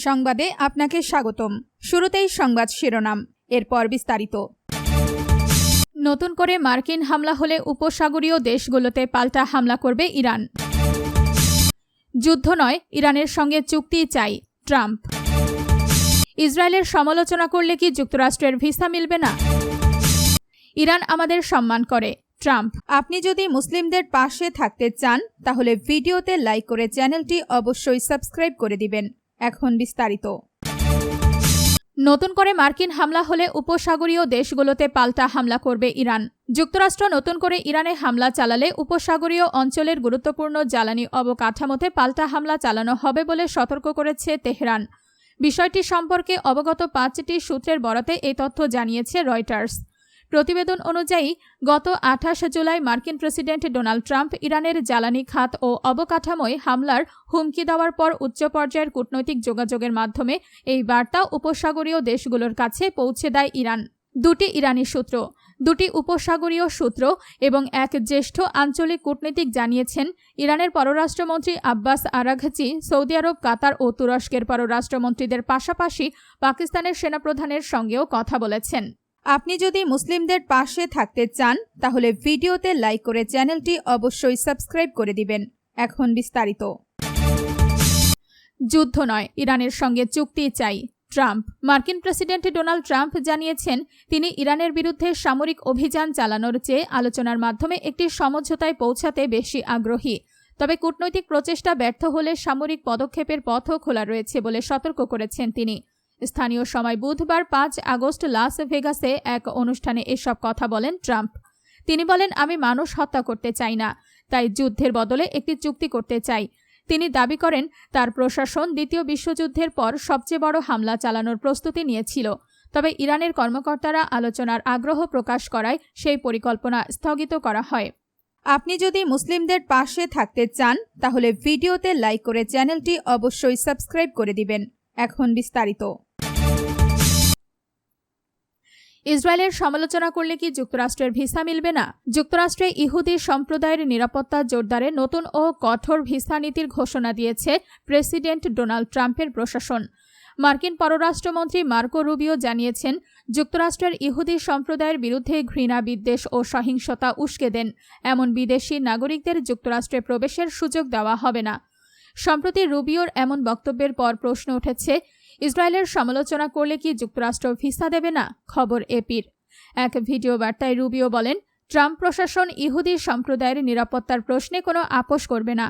সংবাদে আপনাকে স্বাগতম। শুরুতেই সংবাদ শিরোনাম, এরপর বিস্তারিত। নতুন করে মার্কিন হামলা হলে উপসাগরীয় দেশগুলোতে পাল্টা হামলা করবে ইরান। যুদ্ধ নয়, ইরানের সঙ্গে চুক্তি চাই, ট্রাম্প। ইসরায়েলের সমালোচনা করলে কি যুক্তরাষ্ট্রের ভিসা মিলবে না? ইরান আমাদের সম্মান করে, ট্রাম্প। আপনি যদি মুসলিমদের পাশে থাকতে চান তাহলে ভিডিওতে লাইক করে চ্যানেলটি অবশ্যই সাবস্ক্রাইব করে দিবেন। এখন বিস্তারিত। নতুন করে মার্কিন হামলা হলে উপসাগরীয় দেশগুলোতে পাল্টা হামলা করবে ইরান। যুক্তরাষ্ট্র নতুন করে ইরানে হামলা চালালে উপসাগরীয় অঞ্চলের গুরুত্বপূর্ণ জ্বালানি অবকাঠামোতে পাল্টা হামলা চালানো হবে বলে সতর্ক করেছে তেহরান। বিষয়টি সম্পর্কে অবগত 5টি সূত্রের বরাতে এই তথ্য জানিয়েছে রয়টার্স। প্রতিবেদন অনুযায়ী গত 28 জুলাই মার্কিন প্রেসিডেন্ট ডোনাল্ড ট্রাম্প ইরানের জ্বালানি খাত ও অবকাঠামোয় হামলার হুমকি দেওয়ার পর উচ্চ পর্যায়ের কূটনৈতিক যোগাযোগের মাধ্যমে এই বার্তা উপসাগরীয় দেশগুলোর কাছে পৌঁছে দেয় ইরান। দুটি উপসাগরীয় সূত্র এবং এক জ্যেষ্ঠ আঞ্চলিক কূটনীতিক জানিয়েছেন, ইরানের পররাষ্ট্রমন্ত্রী আব্বাস আরাঘচি সৌদি আরব, কাতার ও তুরস্কের পররাষ্ট্রমন্ত্রীদের পাশাপাশি পাকিস্তানের সেনাপ্রধানের সঙ্গেও কথা বলেছেন। আপনি যদি মুসলিমদের পাশে থাকতে চান তাহলে ভিডিওতে লাইক করে চ্যানেলটি অবশ্যই সাবস্ক্রাইব করে দিবেন। এখন বিস্তারিত। যুদ্ধ নয়, ইরানের সঙ্গে চুক্তি চাই, ট্রাম্প। মার্কিন প্রেসিডেন্ট ডোনাল্ড ট্রাম্প জানিয়েছেন, তিনি ইরানের বিরুদ্ধে সামরিক অভিযান চালানোর চেয়ে আলোচনার মাধ্যমে একটি সমঝোতায় পৌঁছাতে বেশি আগ্রহী। তবে কূটনৈতিক প্রচেষ্টা ব্যর্থ হলে সামরিক পদক্ষেপের পথও খোলা রয়েছে বলে সতর্ক করেছেন তিনি। স্থানীয় সময় বুধবার 5 আগস্ট লাস ভেগাসে এক অনুষ্ঠানে এসব কথা বলেন ট্রাম্প। তিনি বলেন, আমি মানুষ হত্যা করতে চাই না, তাই যুদ্ধের বদলে একটি চুক্তি করতে চাই। তিনি দাবি করেন, তার প্রশাসন দ্বিতীয় বিশ্বযুদ্ধের পর সবচেয়ে বড় হামলা চালানোর প্রস্তুতি নিয়েছিল। তবে ইরানের কর্মকর্তারা আলোচনার আগ্রহ প্রকাশ করায় সেই পরিকল্পনা স্থগিত করা হয়। আপনি যদি মুসলিমদের পাশে থাকতে চান তাহলে ভিডিওতে লাইক করে চ্যানেলটি অবশ্যই সাবস্ক্রাইব করে দিবেন। এখন বিস্তারিত। ইসরায়েলের সমালোচনা করলে কি যুক্তরাষ্ট্রের ভিসা মিলবে না? যুক্তরাষ্ট্রে ইহুদি সম্প্রদায়ের নিরাপত্তা জোরদারে নতুন ও কঠোর ভিসা নীতির ঘোষণা দিয়েছে প্রেসিডেন্ট ডোনাল্ড ট্রাম্পের প্রশাসন। মার্কিন পররাষ্ট্রমন্ত্রী মার্কো রুবিও জানিয়েছেন, যুক্তরাষ্ট্রের ইহুদি সম্প্রদায়ের বিরুদ্ধে ঘৃণা, বিদ্বেষ ও সহিংসতা উস্কে দেন এমন বিদেশি নাগরিকদের যুক্তরাষ্ট্রে প্রবেশের সুযোগ দেওয়া হবে না। সম্প্রতি রুবিওর এমন বক্তব্যের পর প্রশ্ন উঠেছে, ইসরায়েলের সমালোচনা করলে কি যুক্তরাষ্ট্র ভিসা দেবে না? খবর এপির। এক ভিডিও বার্তায় রুবিও বলেন, ট্রাম্প প্রশাসন ইহুদি সম্প্রদায়ের নিরাপত্তার প্রশ্নে কোনো আপোষ করবে না।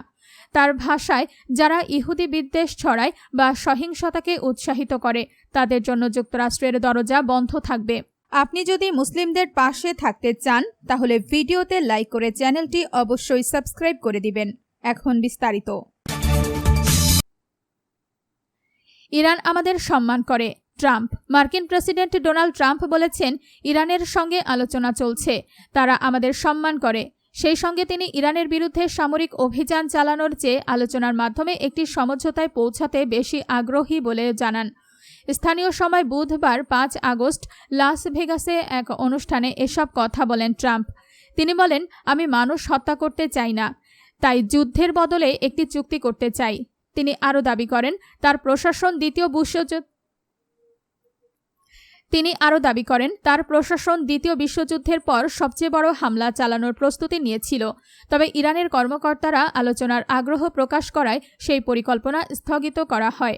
তার ভাষায়, যারা ইহুদি বিদ্বেষ ছড়ায় বা সহিংসতাকে উৎসাহিত করে তাদের জন্য যুক্তরাষ্ট্রের দরজা বন্ধ থাকবে। আপনি যদি মুসলিমদের পাশে থাকতে চান তাহলে ভিডিওতে লাইক করে চ্যানেলটি অবশ্যই সাবস্ক্রাইব করে দিবেন। এখন বিস্তারিত। ইরান আমাদের সম্মান করে, ট্রাম্প। মার্কিন প্রেসিডেন্ট ডোনাল্ড ট্রাম্প বলেছেন, ইরানের সঙ্গে আলোচনা চলছে, তারা আমাদের সম্মান করে। সেই সঙ্গে তিনি ইরানের বিরুদ্ধে সামরিক অভিযান চালানোর চেয়ে আলোচনার মাধ্যমে একটি সমঝোতায় পৌঁছাতে বেশি আগ্রহী বলে জানান। স্থানীয় সময় বুধবার 5 আগস্ট লাস ভেগাসে এক অনুষ্ঠানে এসব কথা বলেন ট্রাম্প। তিনি বলেন, আমি মানুষ হত্যা করতে চাই না, তাই যুদ্ধের বদলে একটি চুক্তি করতে চাই। তিনি আরও দাবি করেন, তার প্রশাসন দ্বিতীয় বিশ্বযুদ্ধের পর সবচেয়ে বড় হামলা চালানোর প্রস্তুতি নিয়েছিল। তবে ইরানের কর্মকর্তারা আলোচনার আগ্রহ প্রকাশ করায় সেই পরিকল্পনা স্থগিত করা হয়।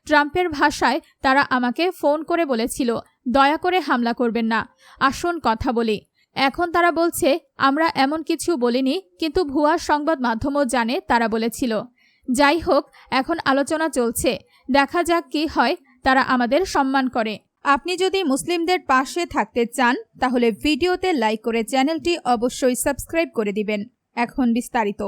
ট্রাম্পের ভাষায়, তারা আমাকে ফোন করে বলেছিল, দয়া করে হামলা করবেন না, আসুন কথা বলি। এখন তারা বলছে, আমরা এমন কিছু বলিনি, কিন্তু ভুয়া সংবাদ মাধ্যমও জানে তারা বলেছিল। যাই হোক, এখন আলোচনা চলছে, দেখা যাক কি হয়। তারা আমাদের সম্মান করে। আপনি যদি মুসলিমদের পাশে থাকতে চান তাহলে ভিডিওতে লাইক করে চ্যানেলটি অবশ্যই সাবস্ক্রাইব করে দিবেন। এখন বিস্তারিত।